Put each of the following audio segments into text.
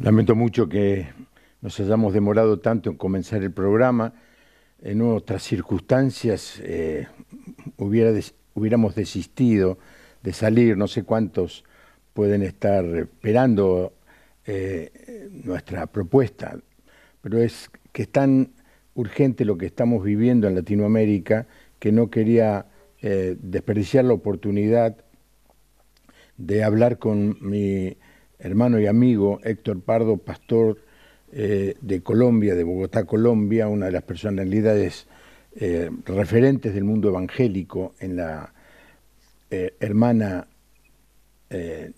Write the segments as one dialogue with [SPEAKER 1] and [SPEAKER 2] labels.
[SPEAKER 1] Lamento mucho que nos hayamos demorado tanto en comenzar el programa. En otras circunstancias hubiéramos desistido de salir. No sé cuántos pueden estar esperando nuestra propuesta, pero es que es tan urgente lo que estamos viviendo en Latinoamérica que no quería desperdiciar la oportunidad de hablar con mi hermano y amigo Héctor Pardo, pastor de Colombia, de Bogotá, Colombia, una de las personalidades referentes del mundo evangélico en la hermana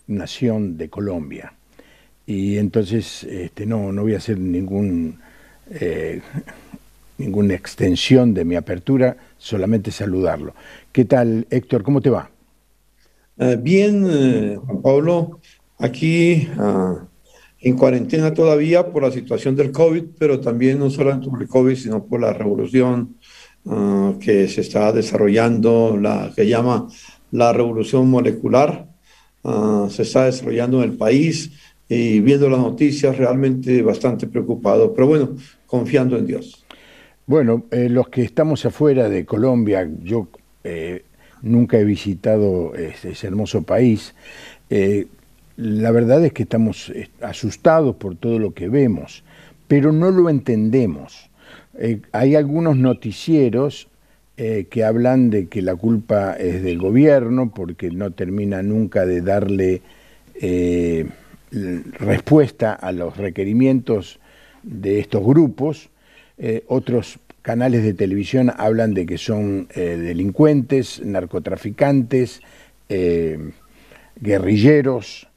[SPEAKER 1] nación de Colombia. Y entonces no voy a hacer ninguna extensión de mi apertura, solamente saludarlo. ¿Qué tal, Héctor? ¿Cómo te va?
[SPEAKER 2] Bien, Juan Pablo, aquí en cuarentena todavía por la situación del COVID, pero también no solamente por el COVID, sino por la revolución que se está desarrollando, la que llama la revolución molecular, se está desarrollando en el país y viendo las noticias realmente bastante preocupado, pero bueno, confiando en Dios.
[SPEAKER 1] Bueno, los que estamos afuera de Colombia, yo nunca he visitado ese hermoso país. eh, la verdad es que estamos asustados por todo lo que vemos, pero no lo entendemos. Hay algunos noticieros que hablan de que la culpa es del gobierno porque no termina nunca de darle eh, respuesta a los requerimientos de estos grupos. Otros canales de televisión hablan de que son delincuentes, narcotraficantes, eh, guerrilleros.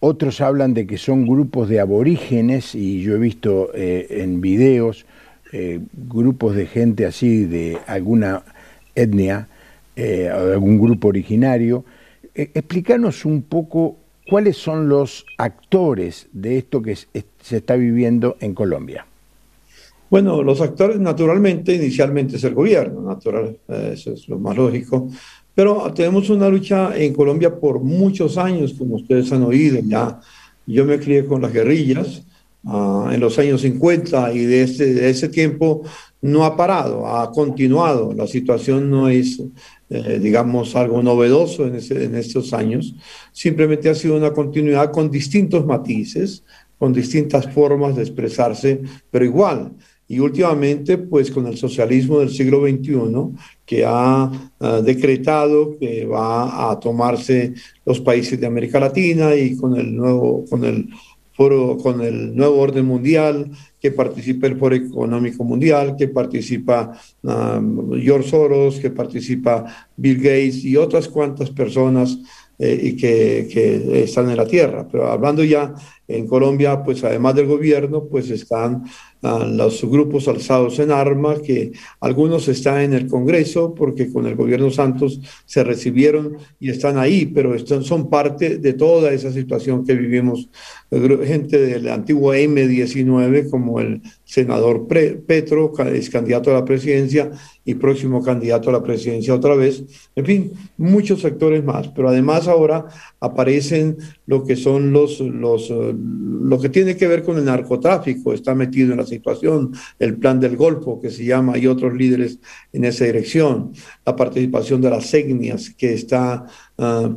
[SPEAKER 1] Otros hablan de que son grupos de aborígenes, y yo he visto en videos grupos de gente así, de alguna etnia, o de algún grupo originario. Explícanos un poco cuáles son los actores de esto que se está viviendo en Colombia.
[SPEAKER 2] Bueno, los actores naturalmente, inicialmente es el gobierno, natural, eso es lo más lógico, pero tenemos una lucha en Colombia por muchos años, como ustedes han oído, ya yo me crié con las guerrillas en los años 50 y de ese tiempo no ha parado, ha continuado, la situación no es, digamos, algo novedoso en estos años, simplemente ha sido una continuidad con distintos matices, con distintas formas de expresarse, pero igual. Y últimamente, pues con el socialismo del siglo XXI, que ha decretado que va a tomarse los países de América Latina y con el foro, con el nuevo orden mundial, que participa el Foro Económico Mundial, que participa George Soros, que participa Bill Gates y otras cuantas personas y que están en la tierra. Pero hablando ya en Colombia, pues además del gobierno, pues están los grupos alzados en armas, que algunos están en el Congreso porque con el gobierno Santos se recibieron y están ahí, pero son parte de toda esa situación que vivimos. Gente del antiguo M19 como el senador Petro, es candidato a la presidencia y próximo candidato a la presidencia otra vez. En fin, muchos sectores más, pero además ahora aparecen lo que son lo que tiene que ver con el narcotráfico, está metido en la situación, el plan del Golfo que se llama y otros líderes en esa dirección, la participación de las etnias que está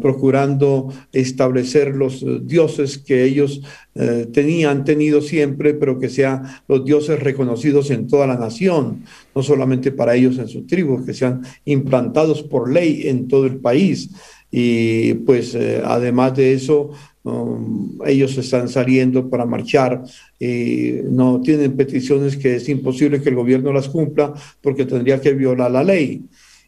[SPEAKER 2] procurando establecer los dioses que ellos han tenido siempre, pero que sean los dioses reconocidos en toda la nación, no solamente para ellos en sus tribus, que sean implantados por ley en todo el país. Y pues además de eso, ellos están saliendo para marchar y no tienen peticiones que es imposible que el gobierno las cumpla porque tendría que violar la ley.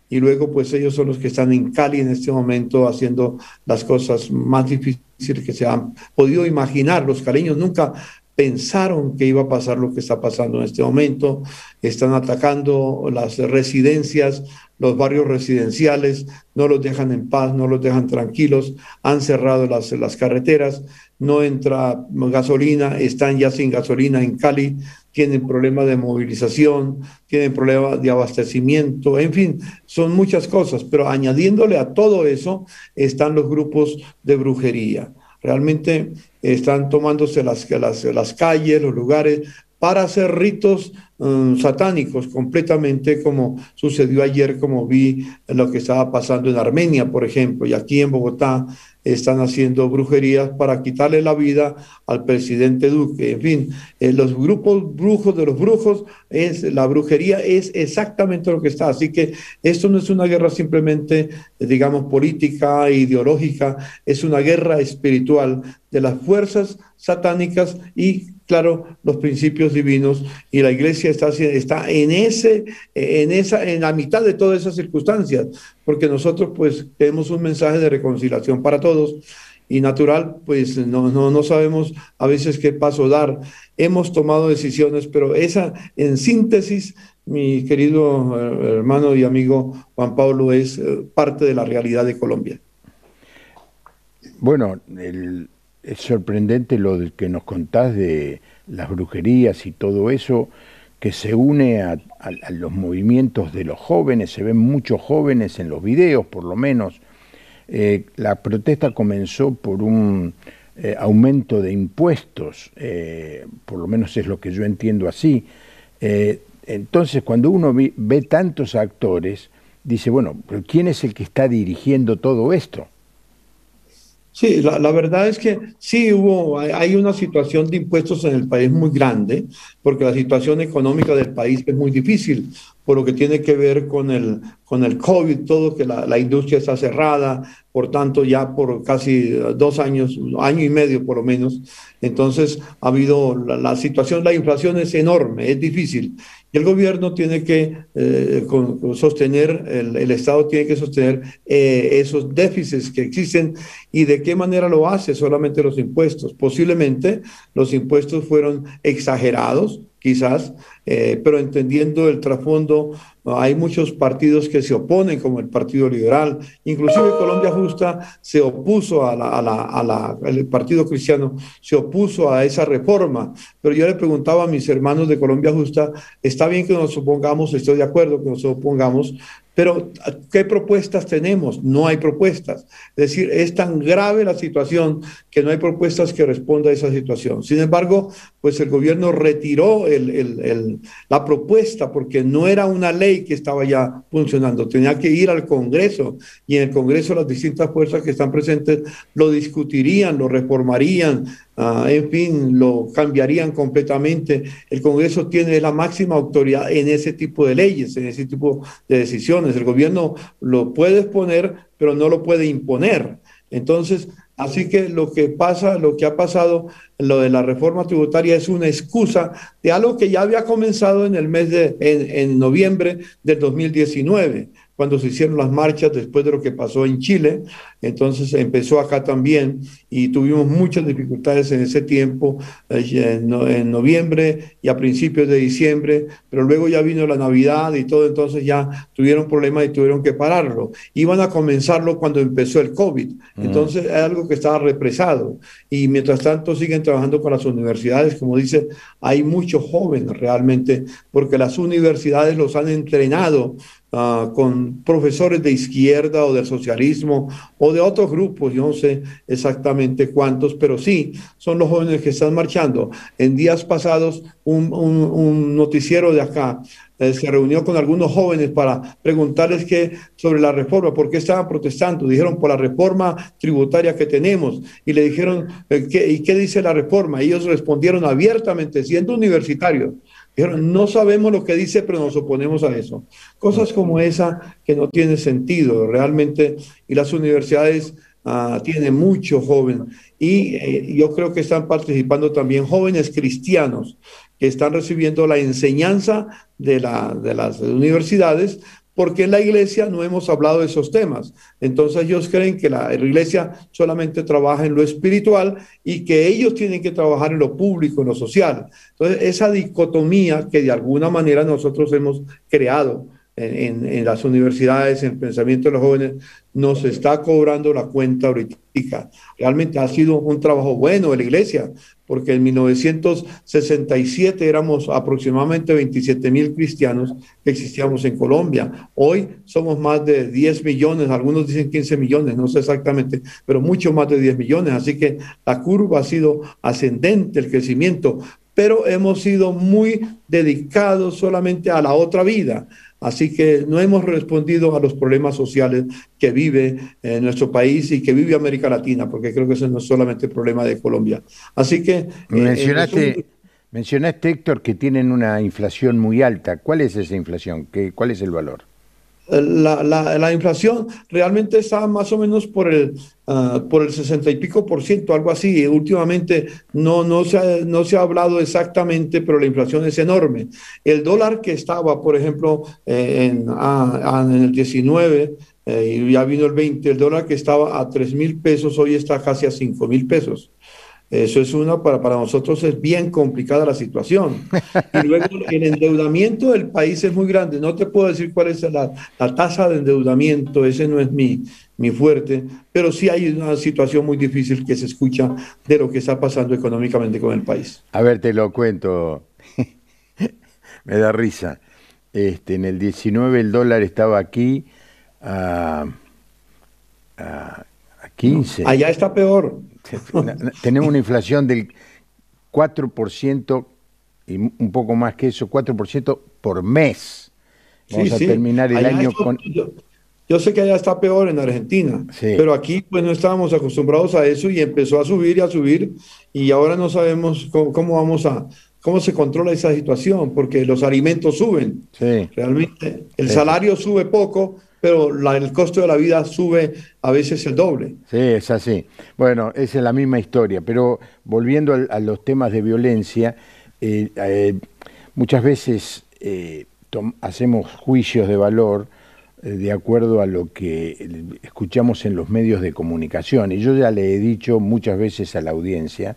[SPEAKER 2] Y luego pues ellos son los que están en Cali en este momento haciendo las cosas más difíciles que se han podido imaginar. Los caleños nunca pensaron que iba a pasar lo que está pasando en este momento. Están atacando las residencias, los barrios residenciales, no los dejan en paz, no los dejan tranquilos, han cerrado las carreteras, no entra gasolina, están ya sin gasolina en Cali, tienen problemas de movilización, tienen problemas de abastecimiento, en fin, son muchas cosas, pero añadiéndole a todo eso están los grupos de brujería. Realmente están tomándose las calles, los lugares, para hacer ritos satánicos completamente, como sucedió ayer, como vi lo que estaba pasando en Armenia, por ejemplo, y aquí en Bogotá están haciendo brujerías para quitarle la vida al presidente Duque. En fin, los grupos brujos de los brujos, la brujería es exactamente lo que está. Así que esto no es una guerra simplemente, digamos, política, ideológica, es una guerra espiritual de las fuerzas satánicas y, claro, los principios divinos, y la iglesia está en la mitad de todas esas circunstancias, porque nosotros pues tenemos un mensaje de reconciliación para todos y natural, pues no sabemos a veces qué paso dar. Hemos tomado decisiones, pero esa, en síntesis, mi querido hermano y amigo Juan Pablo, es parte de la realidad de Colombia.
[SPEAKER 1] Bueno, es sorprendente lo que nos contás de las brujerías y todo eso, que se une a los movimientos de los jóvenes. Se ven muchos jóvenes en los videos, por lo menos. La protesta comenzó por un aumento de impuestos, por lo menos es lo que yo entiendo así. Entonces, cuando uno ve tantos actores, dice, bueno, pero ¿quién es el que está dirigiendo todo esto?
[SPEAKER 2] Sí, la verdad es que sí hay una situación de impuestos en el país muy grande, porque la situación económica del país es muy difícil, por lo que tiene que ver con el COVID, todo, que la industria está cerrada, por tanto ya por casi 2 años, año y medio por lo menos. Entonces ha habido la situación, la inflación es enorme, es difícil. Y el gobierno tiene que sostener, el Estado tiene que sostener esos déficits que existen. ¿Y de qué manera lo hace? Solamente los impuestos. Posiblemente los impuestos fueron exagerados, quizás, pero entendiendo el trasfondo, hay muchos partidos que se oponen, como el Partido Liberal, inclusive Colombia Justa se opuso el Partido Cristiano se opuso a esa reforma, pero yo le preguntaba a mis hermanos de Colombia Justa, está bien que nos opongamos, estoy de acuerdo que nos opongamos, pero ¿qué propuestas tenemos? No hay propuestas. Es decir, es tan grave la situación que no hay propuestas que respondan a esa situación. Sin embargo, pues el gobierno retiró la propuesta porque no era una ley que estaba ya funcionando. Tenía que ir al Congreso y en el Congreso las distintas fuerzas que están presentes lo discutirían, lo reformarían, en fin, lo cambiarían completamente. El Congreso tiene la máxima autoridad en ese tipo de leyes, en ese tipo de decisiones. El gobierno lo puede exponer, pero no lo puede imponer. Entonces, así que lo que pasa, lo que ha pasado, lo de la reforma tributaria es una excusa de algo que ya había comenzado en el en noviembre del 2019, cuando se hicieron las marchas después de lo que pasó en Chile. Entonces empezó acá también y tuvimos muchas dificultades en ese tiempo, en noviembre y a principios de diciembre, pero luego ya vino la Navidad y todo, entonces ya tuvieron problemas y tuvieron que pararlo. Iban a comenzarlo cuando empezó el COVID, entonces es algo que estaba represado y mientras tanto siguen trabajando con las universidades, como dice, hay muchos jóvenes realmente, porque las universidades los han entrenado con profesores de izquierda o del socialismo o de otros grupos, yo no sé exactamente cuántos, pero sí, son los jóvenes que están marchando. En días pasados, un noticiero de acá se reunió con algunos jóvenes para preguntarles sobre la reforma, por qué estaban protestando. Dijeron por la reforma tributaria que tenemos y le dijeron, ¿y qué dice la reforma? Ellos respondieron abiertamente, siendo universitarios. Dijeron, no sabemos lo que dice, pero nos oponemos a eso. Cosas como esa que no tienen sentido realmente, y las universidades tienen mucho joven, y yo creo que están participando también jóvenes cristianos que están recibiendo la enseñanza de las universidades, porque en la iglesia no hemos hablado de esos temas. Entonces ellos creen que la iglesia solamente trabaja en lo espiritual y que ellos tienen que trabajar en lo público, en lo social. Entonces esa dicotomía que de alguna manera nosotros hemos creado en las universidades, en el pensamiento de los jóvenes, nos está cobrando la cuenta ahorita. Realmente ha sido un trabajo bueno de la iglesia, porque en 1967 éramos aproximadamente 27.000 cristianos que existíamos en Colombia. Hoy somos más de 10 millones, algunos dicen 15 millones, no sé exactamente, pero mucho más de 10 millones. Así que la curva ha sido ascendente, el crecimiento, pero hemos sido muy dedicados solamente a la otra vida. Así que no hemos respondido a los problemas sociales que vive nuestro país y que vive América Latina, porque creo que ese no es solamente el problema de Colombia. Así que, en resumen,
[SPEAKER 1] Mencionaste, Héctor, que tienen una inflación muy alta. ¿Cuál es esa inflación? ¿Cuál es el valor?
[SPEAKER 2] la inflación realmente está más o menos por el 60 y pico por ciento, algo así. Últimamente no se ha hablado exactamente, pero la inflación es enorme. El dólar que estaba, por ejemplo, en el 19, y ya vino el 20, el dólar que estaba a 3.000 pesos, hoy está casi a 5.000 pesos. Eso es para nosotros es bien complicada la situación. Y luego el endeudamiento del país es muy grande. No te puedo decir cuál es la tasa de endeudamiento, ese no es mi fuerte, pero sí hay una situación muy difícil que se escucha de lo que está pasando económicamente con el país.
[SPEAKER 1] A ver, te lo cuento. Me da risa. En el 19 el dólar estaba aquí a, a
[SPEAKER 2] ¿No?
[SPEAKER 1] 15.
[SPEAKER 2] Allá está peor.
[SPEAKER 1] Tenemos una inflación del 4% y un poco más que eso, 4% por mes.
[SPEAKER 2] Sí,
[SPEAKER 1] Vamos a
[SPEAKER 2] sí.
[SPEAKER 1] terminar el
[SPEAKER 2] Allá
[SPEAKER 1] año
[SPEAKER 2] eso,
[SPEAKER 1] con...
[SPEAKER 2] yo sé que allá está peor en Argentina,
[SPEAKER 1] Sí,
[SPEAKER 2] pero aquí pues no estábamos acostumbrados a eso y empezó a subir y a subir y ahora no sabemos cómo se controla esa situación, porque los alimentos suben.
[SPEAKER 1] sí,
[SPEAKER 2] Realmente el
[SPEAKER 1] sí, sí.
[SPEAKER 2] salario sube poco, pero el costo de la vida sube a veces el doble.
[SPEAKER 1] Sí, es así. Bueno, esa es la misma historia, pero volviendo a los temas de violencia, eh, eh, muchas veces hacemos juicios de valor de acuerdo a lo que escuchamos en los medios de comunicación. Y yo ya le he dicho muchas veces a la audiencia,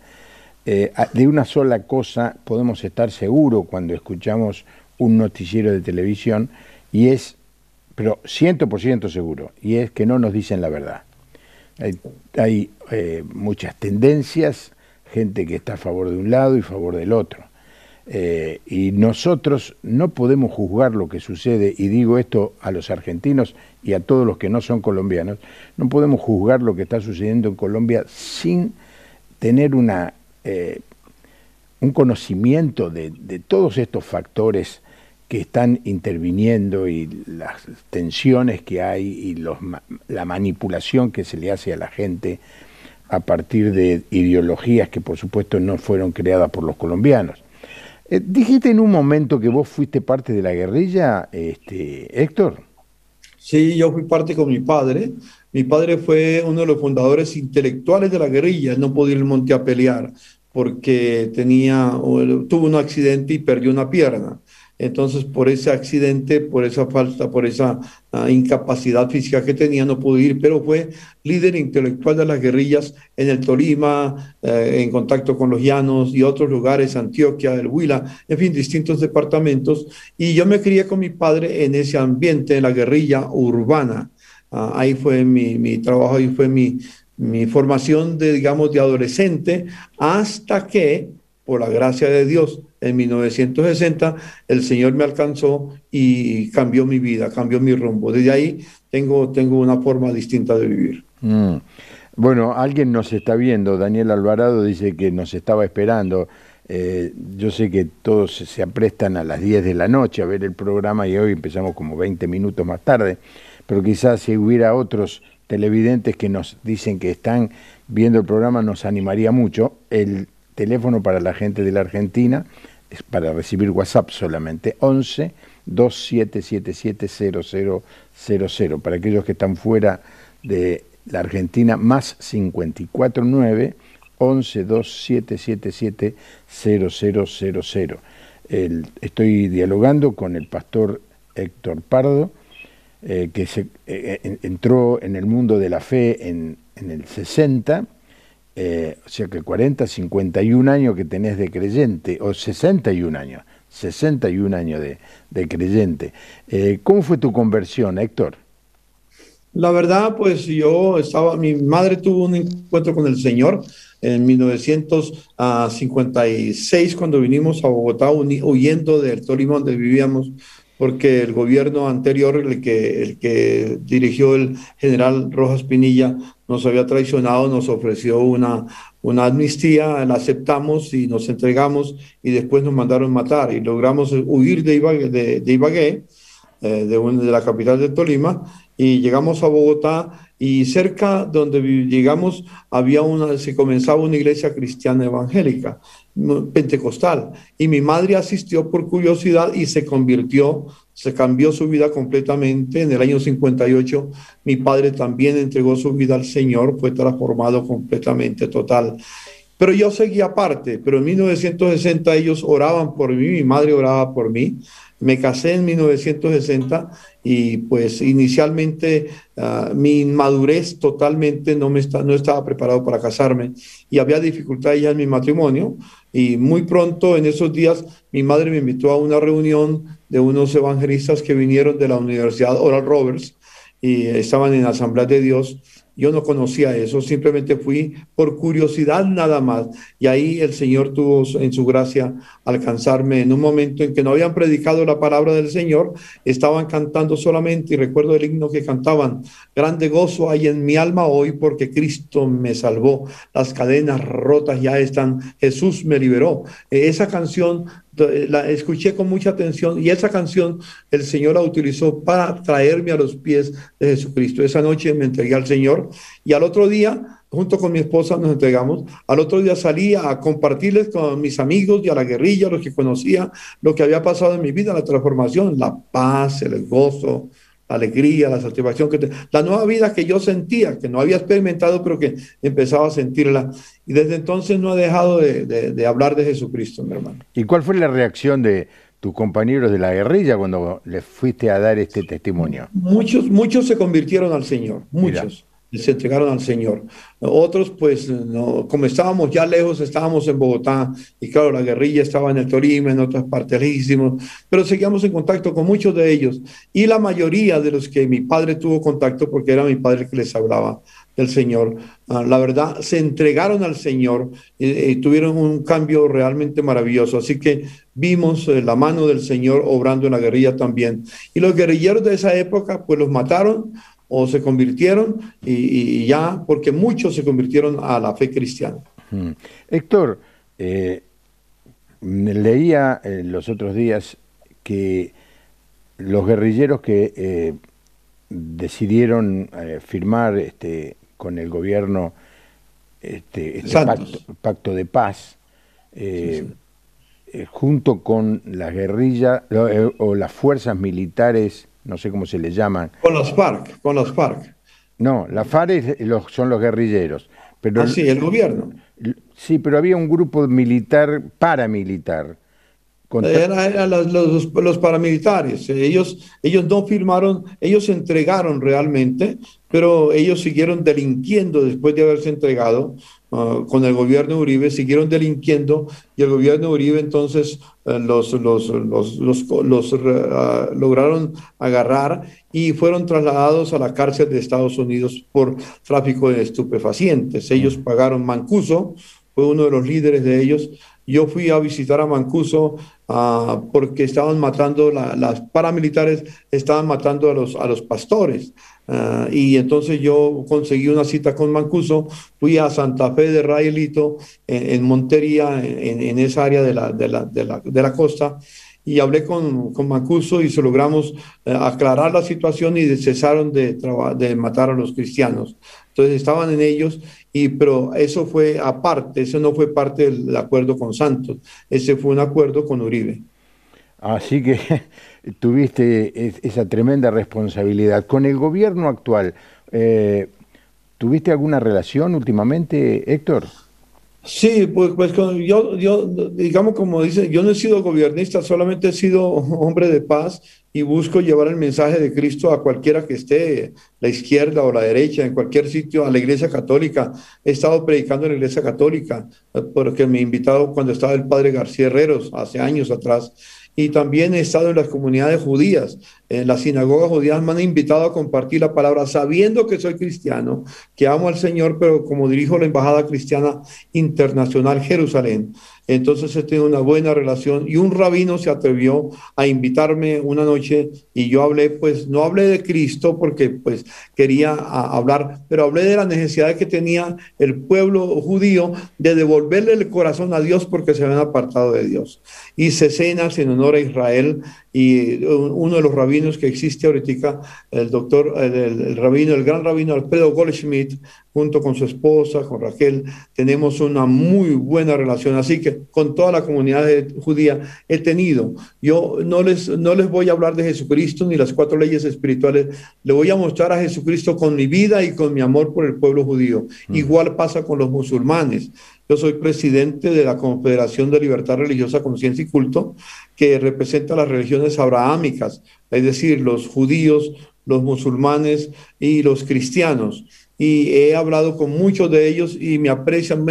[SPEAKER 1] de una sola cosa podemos estar seguros cuando escuchamos un noticiero de televisión, y es, pero 100% seguro, y es que no nos dicen la verdad. Hay muchas tendencias, gente que está a favor de un lado y a favor del otro. Y nosotros no podemos juzgar lo que sucede, y digo esto a los argentinos y a todos los que no son colombianos, no podemos juzgar lo que está sucediendo en Colombia sin tener un conocimiento de todos estos factores que están interviniendo y las tensiones que hay y la manipulación que se le hace a la gente a partir de ideologías que por supuesto no fueron creadas por los colombianos. Dijiste en un momento que vos fuiste parte de la guerrilla, Héctor.
[SPEAKER 2] Sí, yo fui parte con mi padre. Mi padre fue uno de los fundadores intelectuales de la guerrilla. Él no podía ir al monte a pelear porque tuvo un accidente y perdió una pierna. Entonces, por ese accidente, por esa falta, por esa incapacidad física que tenía, no pudo ir, pero fue líder intelectual de las guerrillas en el Tolima, en contacto con los llanos y otros lugares, Antioquia, el Huila, en fin, distintos departamentos. Y yo me crié con mi padre en ese ambiente, en la guerrilla urbana. Ahí fue mi trabajo, ahí fue mi formación de, digamos, de adolescente, hasta que, por la gracia de Dios, en 1960, el Señor me alcanzó y cambió mi vida, cambió mi rumbo. Desde ahí tengo una forma distinta de vivir.
[SPEAKER 1] Mm. Bueno, alguien nos está viendo, Daniel Alvarado dice que nos estaba esperando. Yo sé que todos se aprestan a las 10 de la noche a ver el programa y hoy empezamos como 20 minutos más tarde, pero quizás si hubiera otros televidentes que nos dicen que están viendo el programa nos animaría mucho. El teléfono para la gente de la Argentina es para recibir WhatsApp solamente, 11 2777 0000. Para aquellos que están fuera de la Argentina, más 549 11 2777 0000. Estoy dialogando con el pastor Héctor Pardo, entró en el mundo de la fe en el 60, o sea que 40, 51 años que tenés de creyente, o 61 años, 61 años de creyente. ¿Cómo fue tu conversión, Héctor?
[SPEAKER 2] La verdad, pues mi madre tuvo un encuentro con el Señor en 1956 cuando vinimos a Bogotá huyendo del Tolima donde vivíamos, porque el gobierno anterior, el que dirigió el general Rojas Pinilla, nos había traicionado, nos ofreció una amnistía, la aceptamos y nos entregamos y después nos mandaron matar y logramos huir de Ibagué, de la capital de Tolima, y llegamos a Bogotá y cerca donde llegamos se comenzaba una iglesia cristiana evangélica, pentecostal, y mi madre asistió por curiosidad y se cambió su vida completamente. En el año 58 mi padre también entregó su vida al Señor, fue transformado completamente, total. Pero yo seguía aparte, pero en 1960 ellos oraban por mí, mi madre oraba por mí. Me casé en 1960 y pues inicialmente mi inmadurez totalmente no estaba preparado para casarme y había dificultades ya en mi matrimonio y muy pronto en esos días mi madre me invitó a una reunión de unos evangelistas que vinieron de la Universidad Oral Roberts y estaban en la Asamblea de Dios. Yo no conocía eso, simplemente fui por curiosidad nada más. Y ahí el Señor tuvo en su gracia alcanzarme en un momento en que no habían predicado la palabra del Señor, estaban cantando solamente, y recuerdo el himno que cantaban: grande gozo hay en mi alma hoy porque Cristo me salvó, las cadenas rotas ya están, Jesús me liberó. Esa canción la escuché con mucha atención y esa canción el Señor la utilizó para traerme a los pies de Jesucristo. Esa noche me entregué al Señor y al otro día, junto con mi esposa, nos entregamos. Al otro día salí a compartirles con mis amigos y a la guerrilla, los que conocía, lo que había pasado en mi vida, la transformación, la paz, el gozo, la alegría, la satisfacción, la nueva vida que yo sentía, que no había experimentado, pero que empezaba a sentirla. Y desde entonces no he dejado de hablar de Jesucristo, mi hermano.
[SPEAKER 1] ¿Y cuál fue la reacción de tus compañeros de la guerrilla cuando les fuiste a dar este testimonio?
[SPEAKER 2] Muchos se convirtieron al Señor,
[SPEAKER 1] Mira.
[SPEAKER 2] muchos se entregaron al Señor. Otros, pues, no, como estábamos ya lejos, estábamos en Bogotá, y claro, la guerrilla estaba en el Tolima, en otras partes lejísimas, pero seguíamos en contacto con muchos de ellos, y la mayoría de los que mi padre tuvo contacto, porque era mi padre que les hablaba del Señor, la verdad, se entregaron al Señor y tuvieron un cambio realmente maravilloso. Así que vimos la mano del Señor obrando en la guerrilla también. Y los guerrilleros de esa época, pues los mataron o se convirtieron y ya, porque muchos se convirtieron a la fe cristiana.
[SPEAKER 1] Héctor, leía los otros días que los guerrilleros que decidieron firmar con el gobierno este pacto de paz, sí. Junto con la guerrilla o las fuerzas militares, no sé cómo se les llaman.
[SPEAKER 2] Con los FARC.
[SPEAKER 1] No, la FARC son los guerrilleros. Pero
[SPEAKER 2] sí, el gobierno.
[SPEAKER 1] Sí, pero había un grupo militar, paramilitar.
[SPEAKER 2] Eran los paramilitares. Ellos no firmaron, ellos se entregaron realmente, pero ellos siguieron delinquiendo después de haberse entregado con el gobierno de Uribe, siguieron delinquiendo y el gobierno de Uribe entonces lograron agarrar y fueron trasladados a la cárcel de Estados Unidos por tráfico de estupefacientes. Ellos pagaron. Mancuso fue uno de los líderes de ellos. Yo fui a visitar a Mancuso porque estaban matando, las paramilitares estaban matando a los pastores. Y entonces yo conseguí una cita con Mancuso, fui a Santa Fe de Raelito, en Montería, en esa área de la costa, y hablé con Mancuso y logramos aclarar la situación y cesaron de matar a los cristianos. Entonces estaban en ellos, pero eso fue aparte, eso no fue parte del acuerdo con Santos, ese fue un acuerdo con Uribe.
[SPEAKER 1] Así que tuviste esa tremenda responsabilidad. Con el gobierno actual, ¿tuviste alguna relación últimamente, Héctor?
[SPEAKER 2] Sí, pues yo, digamos, como dice, yo no he sido gobernista, solamente he sido hombre de paz y busco llevar el mensaje de Cristo a cualquiera que esté, la izquierda o la derecha, en cualquier sitio, a la Iglesia Católica. He estado predicando en la Iglesia Católica, porque me invitado cuando estaba el padre García Herreros, hace años atrás, y también he estado en las comunidades judías. En las sinagogas judías me han invitado a compartir la palabra sabiendo que soy cristiano, que amo al Señor, pero como dirijo la Embajada Cristiana Internacional Jerusalén. Entonces he tenido una buena relación y un rabino se atrevió a invitarme una noche y yo hablé, pues no hablé de Cristo porque pues quería hablar, pero hablé de la necesidad que tenía el pueblo judío de devolverle el corazón a Dios porque se habían apartado de Dios. Hice cenas en honor a Israel y uno de los rabinos que existe ahorita, el doctor, el rabino, el gran rabino Alfredo Goldschmidt, junto con su esposa, con Raquel, tenemos una muy buena relación. Así que con toda la comunidad judía he tenido. Yo no les voy a hablar de Jesucristo ni las 4 leyes espirituales. Le voy a mostrar a Jesucristo con mi vida y con mi amor por el pueblo judío. Igual pasa con los musulmanes. Yo soy presidente de la Confederación de Libertad Religiosa, Conciencia y Culto, que representa las religiones abrahámicas, es decir, los judíos, los musulmanes y los cristianos. Y he hablado con muchos de ellos y me aprecian,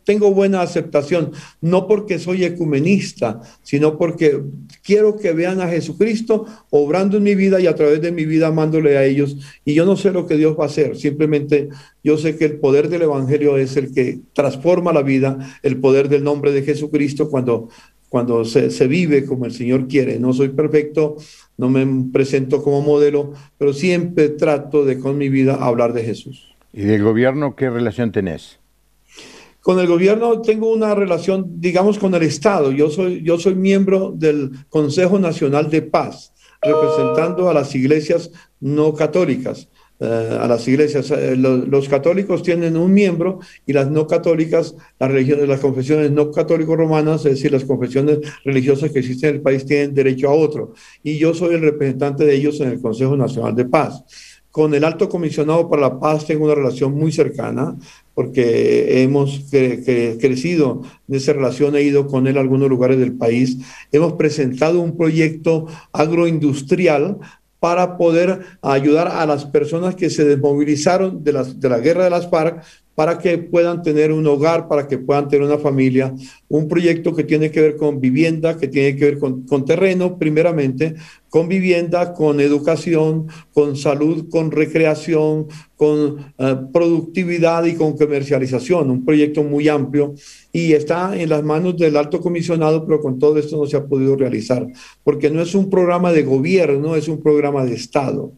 [SPEAKER 2] tengo buena aceptación, no porque soy ecumenista, sino porque quiero que vean a Jesucristo obrando en mi vida y a través de mi vida amándole a ellos. Y yo no sé lo que Dios va a hacer, simplemente yo sé que el poder del Evangelio es el que transforma la vida, el poder del nombre de Jesucristo cuando se vive como el Señor quiere. No soy perfecto, no me presento como modelo, pero siempre trato de con mi vida hablar de Jesús.
[SPEAKER 1] ¿Y del gobierno qué relación tenés?
[SPEAKER 2] Con el gobierno tengo una relación, digamos, con el Estado. Yo soy miembro del Consejo Nacional de Paz, representando a las iglesias no católicas. A las iglesias, los católicos tienen un miembro y las no católicas, las religiones, las confesiones no católico-romanas, es decir, las confesiones religiosas que existen en el país tienen derecho a otro. Y yo soy el representante de ellos en el Consejo Nacional de Paz. Con el Alto Comisionado para la Paz tengo una relación muy cercana porque hemos crecido en esa relación, he ido con él a algunos lugares del país. Hemos presentado un proyecto agroindustrial para poder ayudar a las personas que se desmovilizaron de la guerra de las FARC para que puedan tener un hogar, para que puedan tener una familia. Un proyecto que tiene que ver con vivienda, que tiene que ver con terreno, primeramente, con vivienda, con educación, con salud, con recreación, con productividad y con comercialización. Un proyecto muy amplio y está en las manos del Alto Comisionado, pero con todo esto no se ha podido realizar, porque no es un programa de gobierno, es un programa de Estado.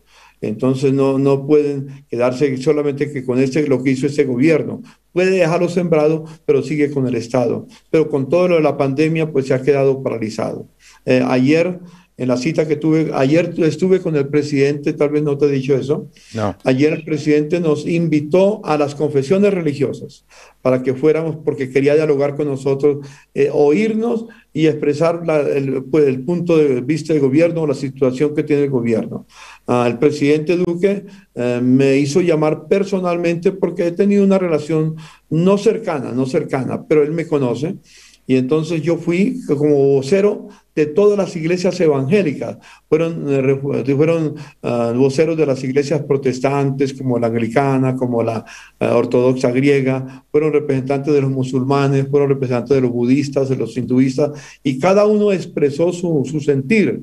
[SPEAKER 2] Entonces no pueden quedarse solamente que con lo que hizo este gobierno. Puede dejarlo sembrado, pero sigue con el Estado. Pero con todo lo de la pandemia, pues se ha quedado paralizado. Ayer, en la cita que tuve, ayer estuve con el presidente, tal vez no te he dicho eso. No. Ayer el presidente nos invitó a las confesiones religiosas para que fuéramos, porque quería dialogar con nosotros, oírnos y expresar el punto de vista del gobierno, la situación que tiene el gobierno. El presidente Duque me hizo llamar personalmente porque he tenido una relación no cercana, pero él me conoce. Y entonces yo fui como vocero de todas las iglesias evangélicas. Fueron voceros de las iglesias protestantes, como la anglicana, como la ortodoxa griega, fueron representantes de los musulmanes, fueron representantes de los budistas, de los hinduistas, y cada uno expresó su sentir.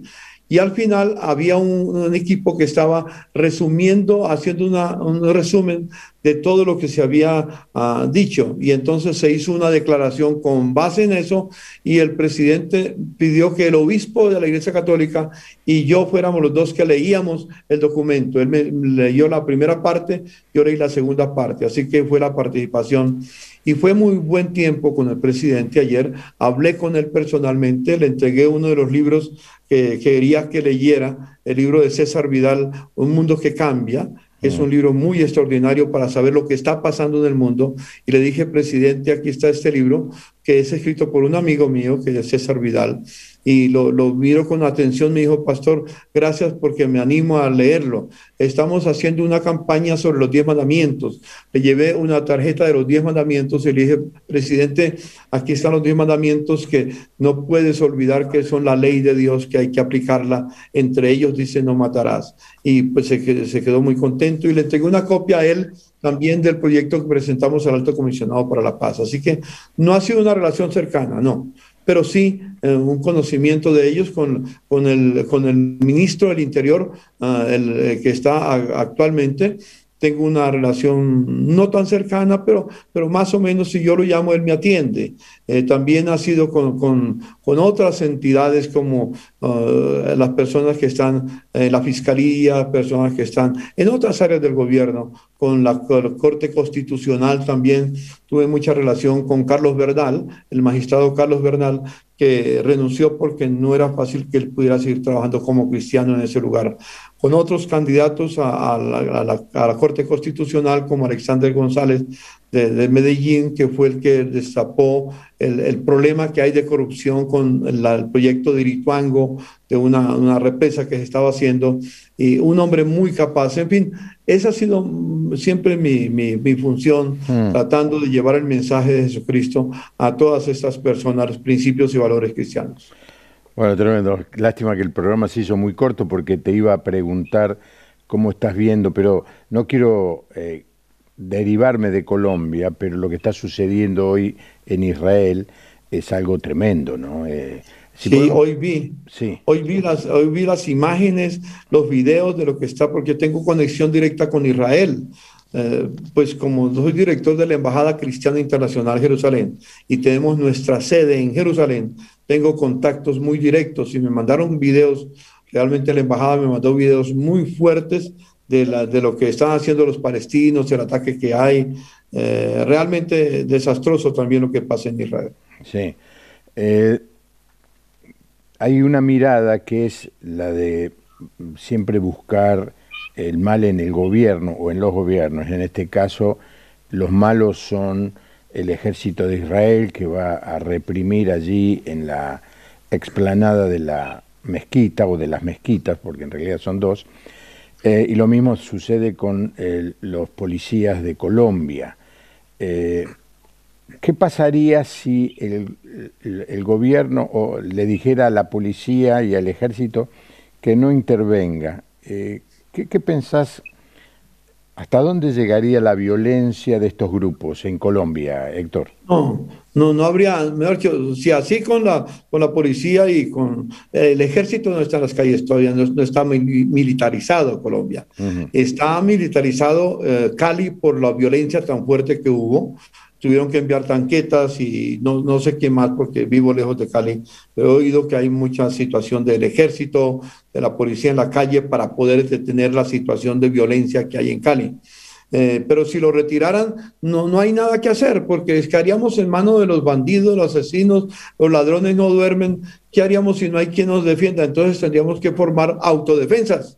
[SPEAKER 2] Y al final había un equipo que estaba resumiendo, haciendo un resumen de todo lo que se había dicho. Y entonces se hizo una declaración con base en eso y el presidente pidió que el obispo de la Iglesia Católica y yo fuéramos los dos que leíamos el documento. Él me leyó la primera parte, yo leí la segunda parte. Así que fue la participación. Y fue muy buen tiempo con el presidente ayer. Hablé con él personalmente, le entregué uno de los libros que quería que leyera, el libro de César Vidal, Un Mundo que Cambia. Es un libro muy extraordinario para saber lo que está pasando en el mundo. Y le dije, presidente, aquí está este libro, que es escrito por un amigo mío, que es César Vidal. Y lo miro con atención, me dijo, pastor, gracias porque me animo a leerlo. Estamos haciendo una campaña sobre los 10 mandamientos. Le llevé una tarjeta de los 10 mandamientos y le dije, presidente, aquí están los 10 mandamientos que no puedes olvidar que son la ley de Dios, que hay que aplicarla. Entre ellos dice, no matarás. Y pues se quedó muy contento y le entregué una copia a él también del proyecto que presentamos al Alto Comisionado para la Paz. Así que no ha sido una relación cercana, no. pero sí un conocimiento de ellos con el ministro del Interior, que está actualmente. Tengo una relación no tan cercana, pero más o menos si yo lo llamo, él me atiende. También ha sido con otras entidades como las personas que están en la fiscalía, personas que están en otras áreas del gobierno, con la Corte Constitucional también. Tuve mucha relación con Carlos Bernal, el magistrado Carlos Bernal, que renunció porque no era fácil que él pudiera seguir trabajando como cristiano en ese lugar. Con otros candidatos a la Corte Constitucional, como Alexander González de Medellín, que fue el que destapó el problema que hay de corrupción con el proyecto de Irituango, de una represa que se estaba haciendo, y un hombre muy capaz. En fin, esa ha sido siempre mi función, tratando de llevar el mensaje de Jesucristo a todas estas personas, los principios y valores cristianos.
[SPEAKER 1] Bueno, tremendo. Lástima que el programa se hizo muy corto porque te iba a preguntar cómo estás viendo, pero no quiero derivarme de Colombia, pero lo que está sucediendo hoy en Israel es algo tremendo, ¿no? Si
[SPEAKER 2] Sí,
[SPEAKER 1] podemos... Sí.
[SPEAKER 2] hoy vi las imágenes, los videos de lo que está, porque tengo conexión directa con Israel. Pues como soy director de la Embajada Cristiana Internacional Jerusalén y tenemos nuestra sede en Jerusalén, tengo contactos muy directos y me mandaron videos, realmente la Embajada me mandó videos muy fuertes de lo que están haciendo los palestinos, el ataque que hay. Realmente desastroso también lo que pasa en Israel.
[SPEAKER 1] Sí. Eh, Hay una mirada que es la de siempre buscar el mal en el gobierno o en los gobiernos. En este caso, los malos son el ejército de Israel, que va a reprimir allí en la explanada de la mezquita o de las mezquitas, porque en realidad son dos. Y lo mismo sucede con los policías de Colombia. Eh, ¿Qué pasaría si el gobierno le dijera a la policía y al ejército que no intervenga? ¿Qué pensás? ¿Hasta dónde llegaría la violencia de estos grupos en Colombia, Héctor?
[SPEAKER 2] No habría, mejor dicho, si así con la policía y con el ejército no está en las calles todavía, no está militarizado Colombia.
[SPEAKER 1] Ujú.
[SPEAKER 2] Está militarizado Cali por la violencia tan fuerte que hubo. Tuvieron que enviar tanquetas y no sé qué más porque vivo lejos de Cali, pero he oído que hay mucha situación del ejército, de la policía en la calle para poder detener la situación de violencia que hay en Cali. Pero si lo retiraran, no hay nada que hacer, porque estaríamos en manos de los bandidos, los asesinos, los ladrones no duermen. ¿Qué haríamos si no hay quien nos defienda? Entonces tendríamos que formar autodefensas,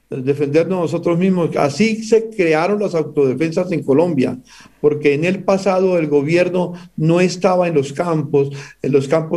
[SPEAKER 2] defendernos nosotros mismos. Así se crearon las autodefensas en Colombia, porque en el pasado el gobierno no estaba en los campos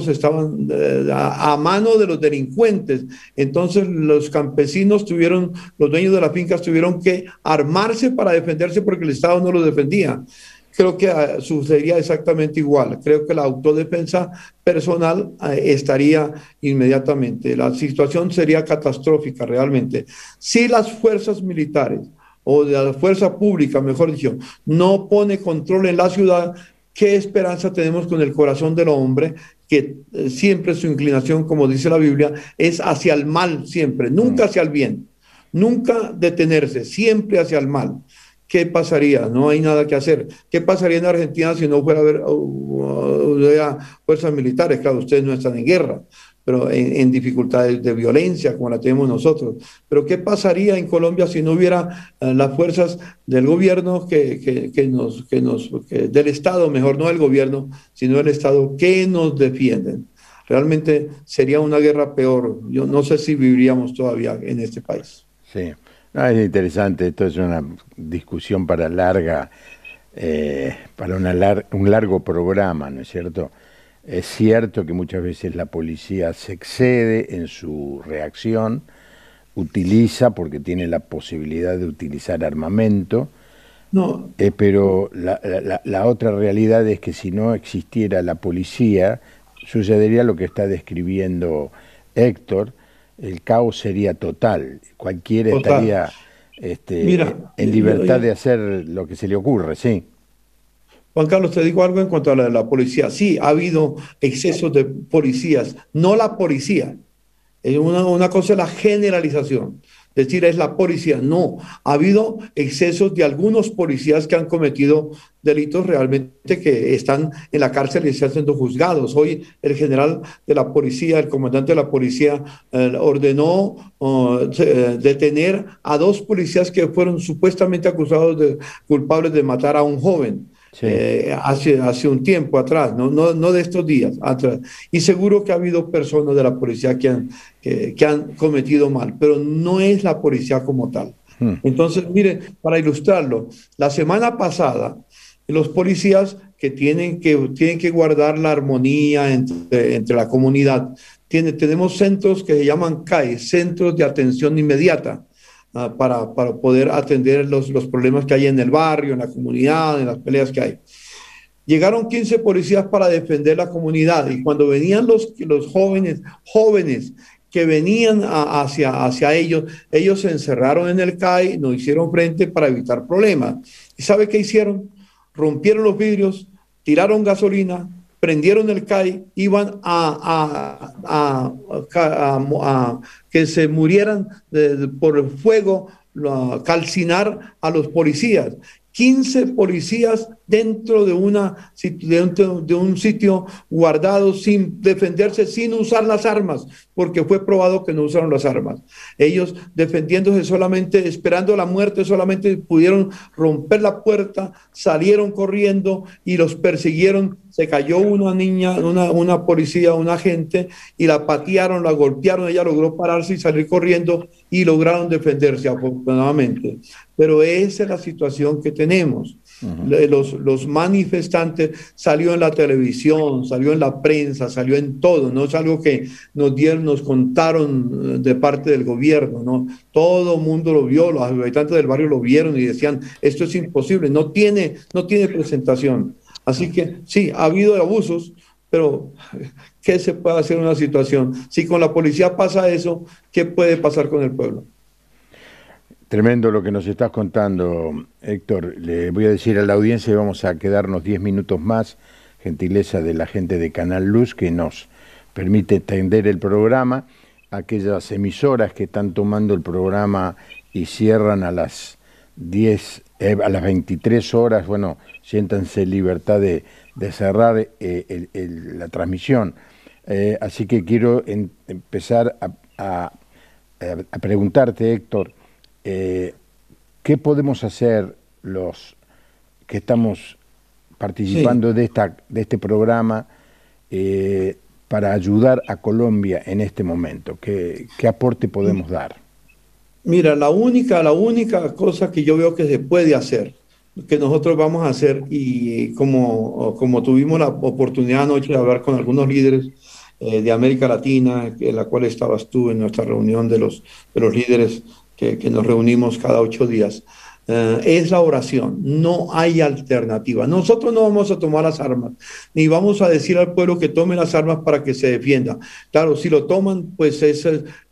[SPEAKER 2] estaban a mano de los delincuentes. Entonces los campesinos tuvieron, los dueños de las fincas tuvieron que armarse para defenderse porque el Estado no los defendía. Creo que sucedería exactamente igual. Creo que la autodefensa personal estaría inmediatamente. La situación sería catastrófica realmente. Si las fuerzas militares o de la fuerza pública, mejor dicho, no pone control en la ciudad, ¿qué esperanza tenemos con el corazón del hombre? Que siempre su inclinación, como dice la Biblia, es hacia el mal siempre, nunca hacia el bien, nunca detenerse, siempre hacia el mal. ¿Qué pasaría? No hay nada que hacer. ¿Qué pasaría en Argentina si no fuera a haber fuerzas militares? Claro, ustedes no están en guerra, pero en dificultades de violencia como la tenemos nosotros. Pero ¿qué pasaría en Colombia si no hubiera las fuerzas del gobierno del Estado, mejor no del gobierno, sino del Estado, que nos defienden? Realmente sería una guerra peor. Yo no sé si viviríamos todavía en este país.
[SPEAKER 1] Sí. No, es interesante, esto es una discusión para para un largo programa, ¿no es cierto? Es cierto que muchas veces la policía se excede en su reacción, utiliza, porque tiene la posibilidad de utilizar armamento,
[SPEAKER 2] No,
[SPEAKER 1] pero la otra realidad es que si no existiera la policía, sucedería lo que está describiendo Héctor. El caos sería total, cualquiera
[SPEAKER 2] total.
[SPEAKER 1] estaría
[SPEAKER 2] Mira,
[SPEAKER 1] en libertad de hacer lo que se le ocurre, sí.
[SPEAKER 2] Juan Carlos, te digo algo en cuanto a la policía. Sí, ha habido excesos de policías, no la policía. Una cosa es la generalización, decir es la policía. No, ha habido excesos de algunos policías que han cometido delitos realmente que están en la cárcel y están siendo juzgados. Hoy el general de la policía, el comandante de la policía, ordenó detener a dos policías que fueron supuestamente acusados de culpables de matar a un joven.
[SPEAKER 1] Sí.
[SPEAKER 2] Hace un tiempo atrás, no de estos días atrás. Y seguro que ha habido personas de la policía que han cometido mal, pero no es la policía como tal.
[SPEAKER 1] Mm.
[SPEAKER 2] Entonces, mire, para ilustrarlo, la semana pasada, los policías que tienen que guardar la armonía entre la comunidad, tenemos centros que se llaman CAE, Centros de Atención Inmediata, para poder atender los problemas que hay en el barrio, en la comunidad, en las peleas que hay. Llegaron 15 policías para defender la comunidad y cuando venían los jóvenes que venían hacia ellos se encerraron en el CAI, no hicieron frente para evitar problemas. ¿Y sabe qué hicieron? Rompieron los vidrios, tiraron gasolina, prendieron el CAI, iban a que se murieran por el fuego, calcinar a los policías. 15 policías dentro de un sitio guardado sin defenderse, sin usar las armas, porque fue probado que no usaron las armas. Ellos defendiéndose solamente, esperando la muerte, solamente pudieron romper la puerta, salieron corriendo y los persiguieron. Se cayó una niña, una policía, un agente, y la patearon, la golpearon, ella logró pararse y salir corriendo y lograron defenderse afortunadamente. Pero esa es la situación que tenemos. Los manifestantes salió en la televisión, salió en la prensa, salió en todo, no es algo que nos contaron de parte del gobierno, ¿no? Todo el mundo lo vio, los habitantes del barrio lo vieron y decían, esto es imposible, no tiene presentación. Así que sí, ha habido abusos, pero ¿qué se puede hacer en una situación? Si con la policía pasa eso, ¿qué puede pasar con el pueblo?
[SPEAKER 1] Tremendo lo que nos estás contando, Héctor. Le voy a decir a la audiencia que vamos a quedarnos 10 minutos más, gentileza de la gente de Canal Luz, que nos permite extender el programa. Aquellas emisoras que están tomando el programa y cierran a las 23 horas, bueno, siéntanse en libertad de cerrar la transmisión. Así que quiero empezar a preguntarte, Héctor, ¿qué podemos hacer los que estamos participando de este programa para ayudar a Colombia en este momento? ¿Qué aporte podemos dar?
[SPEAKER 2] Mira, la única cosa que yo veo que se puede hacer, que nosotros vamos a hacer, y como tuvimos la oportunidad anoche de hablar con algunos líderes de América Latina, en la cual estabas tú en nuestra reunión de los líderes que nos reunimos cada 8 días, es la oración. No hay alternativa. Nosotros no vamos a tomar las armas, ni vamos a decir al pueblo que tome las armas para que se defienda. Claro, si lo toman, pues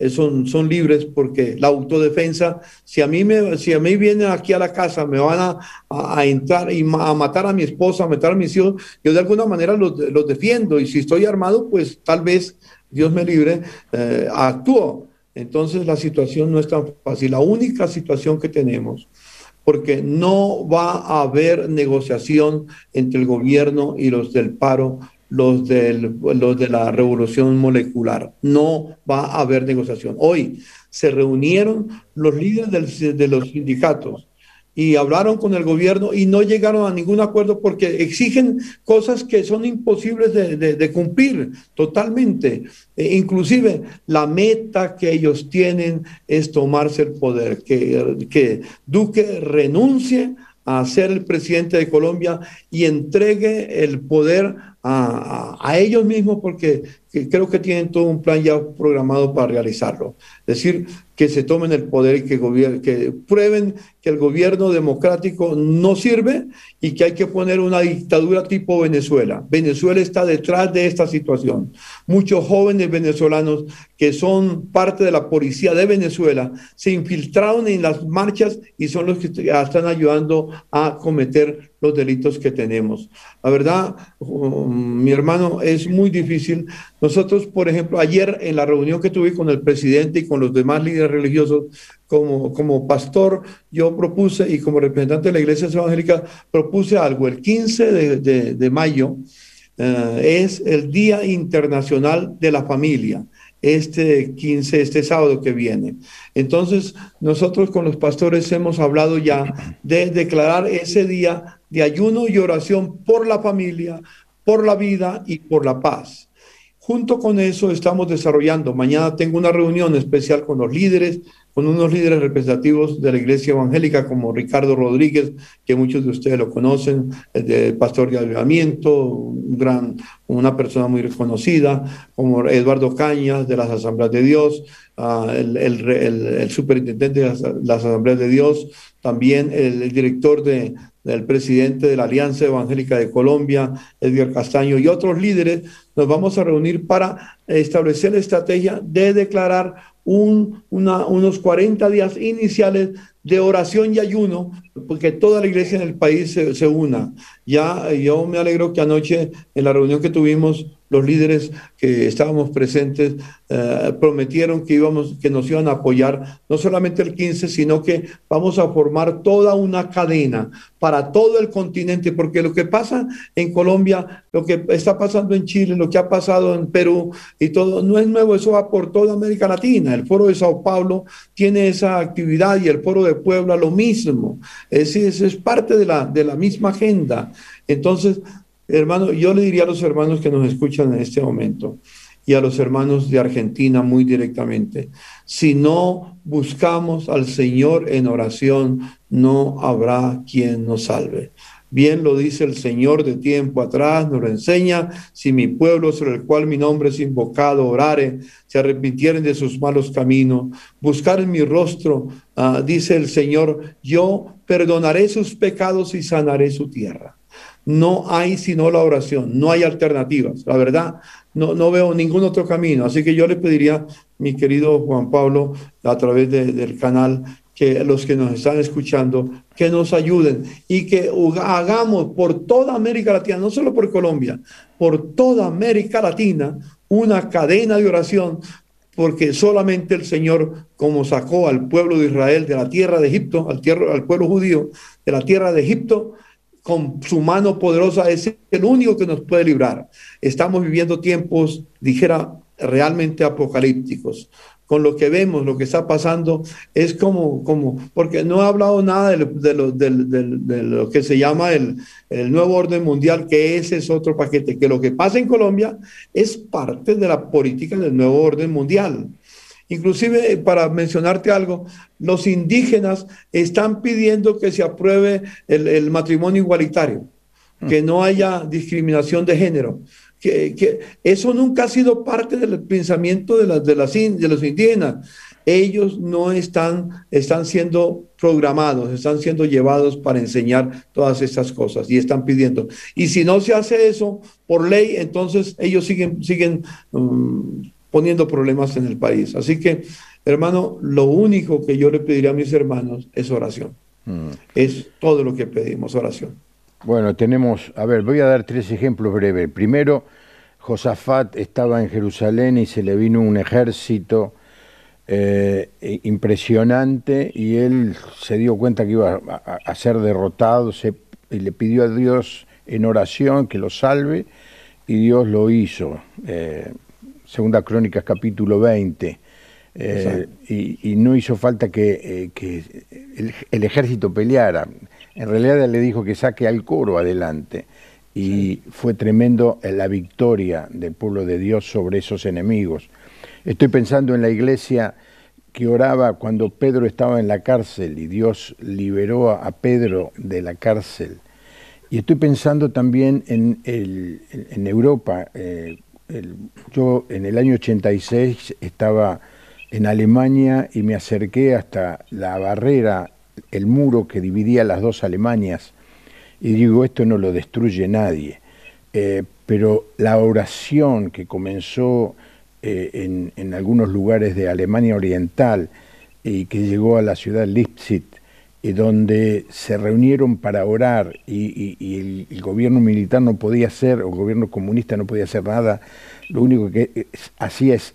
[SPEAKER 2] son libres, porque la autodefensa, si a mí vienen aquí a la casa, me van a entrar y a matar a mi esposa, a matar a mis hijos, yo de alguna manera los defiendo, y si estoy armado, pues tal vez, Dios me libre, actúo. Entonces la situación no es tan fácil. La única situación que tenemos, porque no va a haber negociación entre el gobierno y los del paro, los de la revolución molecular. No va a haber negociación. Hoy se reunieron los líderes de los sindicatos y hablaron con el gobierno y no llegaron a ningún acuerdo porque exigen cosas que son imposibles de cumplir totalmente. Inclusive la meta que ellos tienen es tomarse el poder, que Duque renuncie a ser el presidente de Colombia y entregue el poder a ellos mismos, porque que creo que tienen todo un plan ya programado para realizarlo. Es decir, que se tomen el poder y que prueben que el gobierno democrático no sirve y que hay que poner una dictadura tipo Venezuela. Venezuela está detrás de esta situación. Muchos jóvenes venezolanos que son parte de la policía de Venezuela se infiltraron en las marchas y son los que están ayudando a cometer los delitos que tenemos. La verdad, mi hermano, es muy difícil. Nosotros, por ejemplo, ayer en la reunión que tuve con el presidente y con los demás líderes religiosos, como pastor, yo propuse, y como representante de la Iglesia Evangélica, propuse algo. El 15 de mayo es el Día Internacional de la Familia. Este 15, este sábado que viene. Entonces, nosotros con los pastores hemos hablado ya de declarar ese día de ayuno y oración por la familia, por la vida y por la paz. Junto con eso estamos desarrollando, mañana tengo una reunión especial con los líderes, con unos líderes representativos de la Iglesia Evangélica como Ricardo Rodríguez, que muchos de ustedes lo conocen, el pastor de Avivamiento, una persona muy reconocida, como Eduardo Cañas de las Asambleas de Dios, el superintendente de las Asambleas de Dios, también el director del presidente de la Alianza Evangélica de Colombia, Edgar Castaño, y otros líderes. Nos vamos a reunir para establecer la estrategia de declarar unos 40 días iniciales de oración y ayuno, porque toda la iglesia en el país se una. Ya yo me alegro que anoche en la reunión que tuvimos, los líderes que estábamos presentes prometieron que nos iban a apoyar, no solamente el 15, sino que vamos a formar toda una cadena para todo el continente, porque lo que pasa en Colombia, lo que está pasando en Chile, lo que ha pasado en Perú y todo, no es nuevo, eso va por toda América Latina. El Foro de Sao Paulo tiene esa actividad y el Foro de Puebla lo mismo. Es parte de la misma agenda. Entonces, hermano, yo le diría a los hermanos que nos escuchan en este momento y a los hermanos de Argentina muy directamente, si no buscamos al Señor en oración, no habrá quien nos salve. Bien lo dice el Señor de tiempo atrás, nos lo enseña: si mi pueblo sobre el cual mi nombre es invocado orare, se arrepintieren de sus malos caminos, buscar en mi rostro, dice el Señor, yo perdonaré sus pecados y sanaré su tierra. No hay sino la oración, no hay alternativas. La verdad, no veo ningún otro camino. Así que yo le pediría, mi querido Juan Pablo, a través del canal, que los que nos están escuchando, que nos ayuden y que hagamos por toda América Latina, no solo por Colombia, por toda América Latina, una cadena de oración, porque solamente el Señor, como sacó al pueblo de Israel de la tierra de Egipto, al pueblo judío de la tierra de Egipto, con su mano poderosa, es el único que nos puede librar. Estamos viviendo tiempos, dijera, realmente apocalípticos. Con lo que vemos, lo que está pasando, es porque no he hablado nada de lo que se llama el nuevo orden mundial, que ese es otro paquete, que lo que pasa en Colombia es parte de la política del nuevo orden mundial. Inclusive, para mencionarte algo, los indígenas están pidiendo que se apruebe el matrimonio igualitario, que no haya discriminación de género. Que eso nunca ha sido parte del pensamiento de los indígenas. Ellos no están siendo programados, están siendo llevados para enseñar todas estas cosas y están pidiendo. Y si no se hace eso por ley, entonces ellos siguen poniendo problemas en el país. Así que, hermano, lo único que yo le pediría a mis hermanos es oración. Es todo lo que pedimos, oración.
[SPEAKER 1] Bueno, voy a dar 3 ejemplos breves. Primero, Josafat estaba en Jerusalén y se le vino un ejército impresionante y él se dio cuenta que iba a ser derrotado y le pidió a Dios en oración que lo salve y Dios lo hizo. Segunda Crónicas capítulo 20. Y no hizo falta que el ejército peleara. En realidad él le dijo que saque al coro adelante. Y fue tremendo la victoria del pueblo de Dios sobre esos enemigos. Estoy pensando en la iglesia que oraba cuando Pedro estaba en la cárcel y Dios liberó a Pedro de la cárcel. Y estoy pensando también en Europa, yo en el año 86 estaba en Alemania y me acerqué hasta la barrera, el muro que dividía las dos Alemanias, y digo, esto no lo destruye nadie. Pero la oración que comenzó en algunos lugares de Alemania Oriental y que llegó a la ciudad de Leipzig, y donde se reunieron para orar y el gobierno militar no podía hacer, o el gobierno comunista no podía hacer nada, lo único que hacía es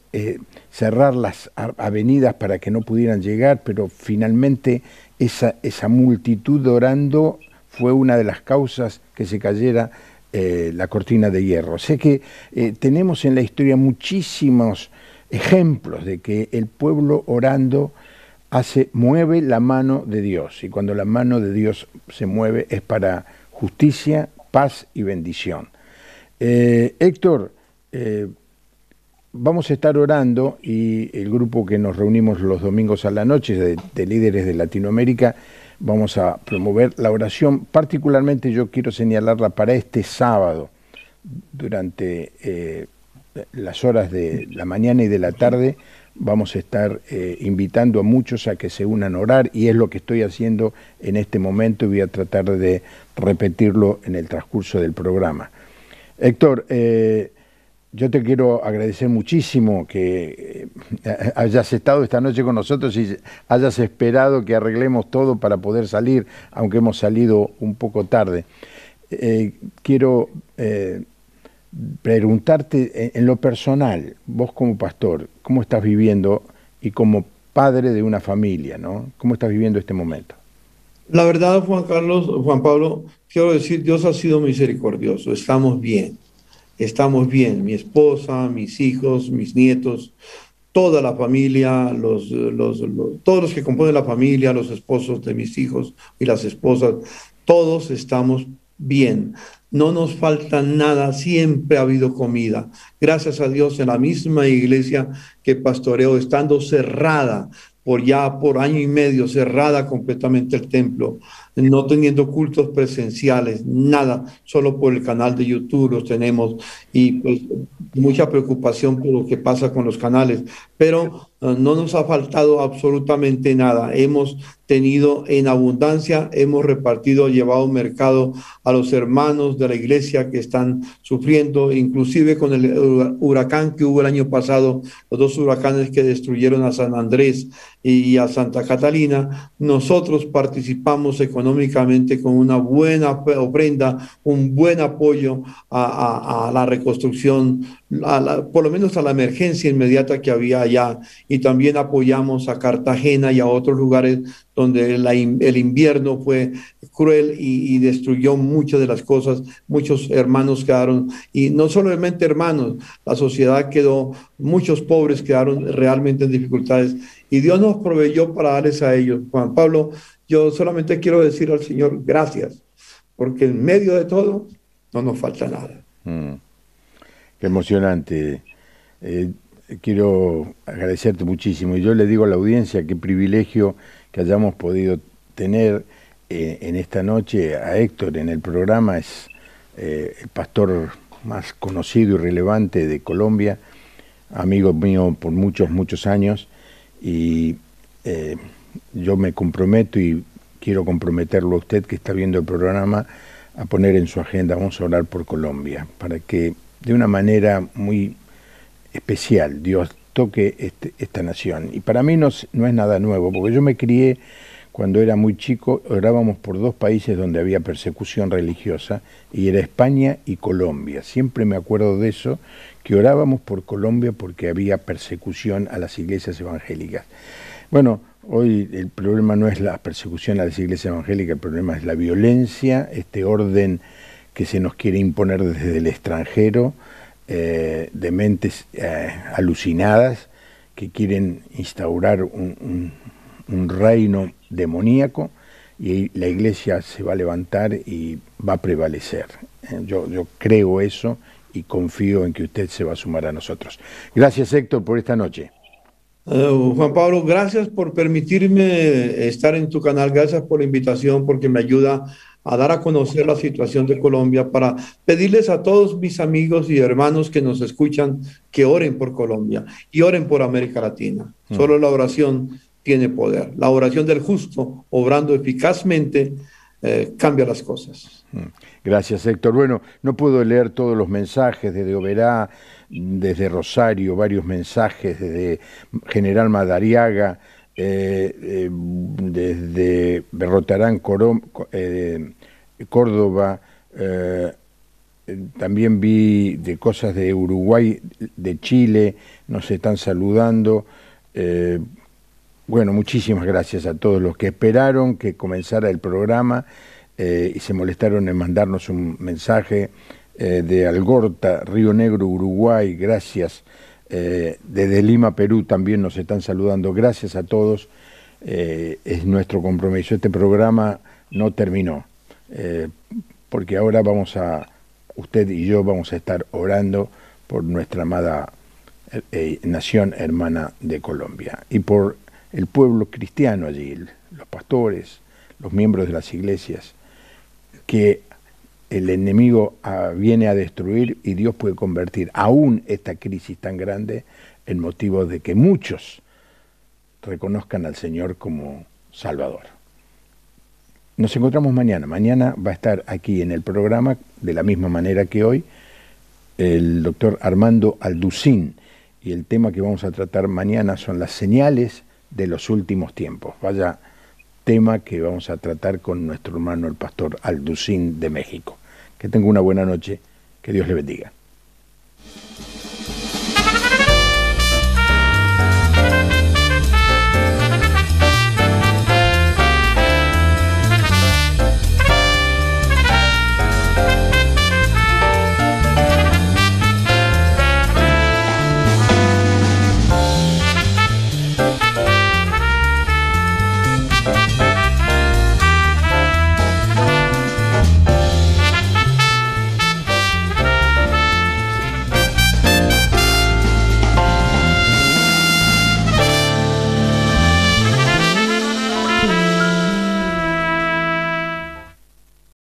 [SPEAKER 1] cerrar las avenidas para que no pudieran llegar, pero finalmente esa multitud orando fue una de las causas que se cayera la cortina de hierro. Sé que tenemos en la historia muchísimos ejemplos de que el pueblo orando mueve la mano de Dios, y cuando la mano de Dios se mueve es para justicia, paz y bendición. Héctor, vamos a estar orando, y el grupo que nos reunimos los domingos a la noche de líderes de Latinoamérica, vamos a promover la oración. Particularmente yo quiero señalarla para este sábado, durante las horas de la mañana y de la tarde. Vamos a estar invitando a muchos a que se unan a orar, y es lo que estoy haciendo en este momento, y voy a tratar de repetirlo en el transcurso del programa. Héctor, yo te quiero agradecer muchísimo que hayas estado esta noche con nosotros y hayas esperado que arreglemos todo para poder salir, aunque hemos salido un poco tarde. Quiero preguntarte en lo personal, vos como pastor, ¿cómo estás viviendo, y como padre de una familia, ¿no? ¿Cómo estás viviendo este momento?
[SPEAKER 2] La verdad, Juan Pablo, quiero decir, Dios ha sido misericordioso, estamos bien, mi esposa, mis hijos, mis nietos, toda la familia, todos los que componen la familia, los esposos de mis hijos y las esposas, todos estamos bien. No nos falta nada, siempre ha habido comida. Gracias a Dios, en la misma iglesia que pastoreo, estando cerrada por año y medio, cerrada completamente el templo, no teniendo cultos presenciales, nada, solo por el canal de YouTube los tenemos, y pues mucha preocupación por lo que pasa con los canales, pero no nos ha faltado absolutamente nada. Hemos tenido en abundancia, hemos repartido, llevado mercado a los hermanos de la iglesia que están sufriendo, inclusive con el huracán que hubo el año pasado, los dos huracanes que destruyeron a San Andrés y a Santa Catalina. Nosotros participamos económicamente con una buena ofrenda, un buen apoyo a la reconstrucción, por lo menos a la emergencia inmediata que había allá, y también apoyamos a Cartagena y a otros lugares donde el invierno fue cruel y destruyó muchas de las cosas. Muchos hermanos quedaron, y no solamente hermanos, la sociedad quedó, muchos pobres quedaron realmente en dificultades, y Dios nos proveyó para darles a ellos. Juan Pablo, yo solamente quiero decir al Señor gracias, porque en medio de todo no nos falta nada.
[SPEAKER 1] Qué emocionante. Quiero agradecerte muchísimo, y yo le digo a la audiencia qué privilegio que hayamos podido tener en esta noche a Héctor en el programa. Es el pastor más conocido y relevante de Colombia, amigo mío por muchos años, y yo me comprometo, y quiero comprometerlo a usted que está viendo el programa, a poner en su agenda, vamos a orar por Colombia, para que de una manera muy especial Dios toque esta nación. Y para mí no es nada nuevo, porque yo me crié, cuando era muy chico, orábamos por dos países donde había persecución religiosa, y era España y Colombia. Siempre me acuerdo de eso, que orábamos por Colombia porque había persecución a las iglesias evangélicas. Bueno, hoy el problema no es la persecución a las iglesias evangélicas, el problema es la violencia, este orden que se nos quiere imponer desde el extranjero, de mentes alucinadas que quieren instaurar un reino demoníaco, y la iglesia se va a levantar y va a prevalecer. Yo creo eso, y confío en que usted se va a sumar a nosotros. Gracias, Héctor, por esta noche.
[SPEAKER 2] Juan Pablo, gracias por permitirme estar en tu canal, gracias por la invitación, porque me ayuda a dar a conocer la situación de Colombia, para pedirles a todos mis amigos y hermanos que nos escuchan que oren por Colombia y oren por América Latina. Solo la oración tiene poder. La oración del justo, obrando eficazmente, cambia las cosas.
[SPEAKER 1] Gracias, Héctor. Bueno, no puedo leer todos los mensajes desde Oberá, desde Rosario, varios mensajes desde General Madariaga, desde Berrotarán, Córdoba, también vi de cosas de Uruguay, de Chile, nos están saludando. Bueno, muchísimas gracias a todos los que esperaron que comenzara el programa y se molestaron en mandarnos un mensaje de Algorta, Río Negro, Uruguay, gracias. Desde Lima, Perú también nos están saludando. Gracias a todos. Es nuestro compromiso. Este programa no terminó, porque ahora usted y yo vamos a estar orando por nuestra amada nación hermana de Colombia y por el pueblo cristiano allí, los pastores, los miembros de las iglesias, que el enemigo viene a destruir y Dios puede convertir aún esta crisis tan grande en motivo de que muchos reconozcan al Señor como Salvador. Nos encontramos mañana. Mañana va a estar aquí en el programa, de la misma manera que hoy, el doctor Armando Alducín. Y el tema que vamos a tratar mañana son las señales de los últimos tiempos. Vaya tema que vamos a tratar con nuestro hermano el pastor Alducín de México. Que tenga una buena noche, que Dios le bendiga.